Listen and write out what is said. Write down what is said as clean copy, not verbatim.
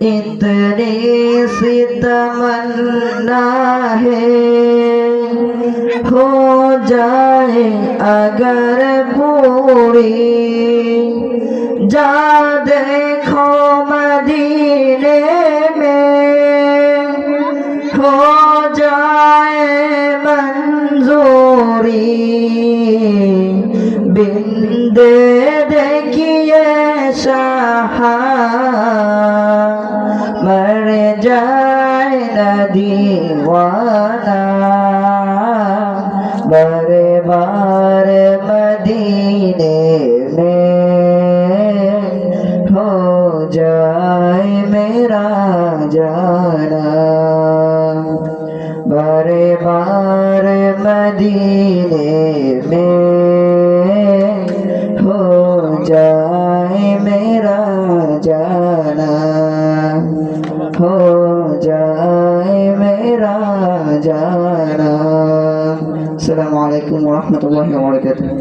इतनी सी तमन्ना है हो जाए अगर पूरी जा देखो मदीने में हो जाए मंजूरी बिंदे देखिए शाह मर जाए न दीवाना बारे बार मदीने में हो जाए मेरा जाना बारे बार मदीने में हो जाए मेरा जाना हो जाए मेरा जाना। अस्सलामु अलैकुम व रहमतुल्लाहि व बरकातुहू।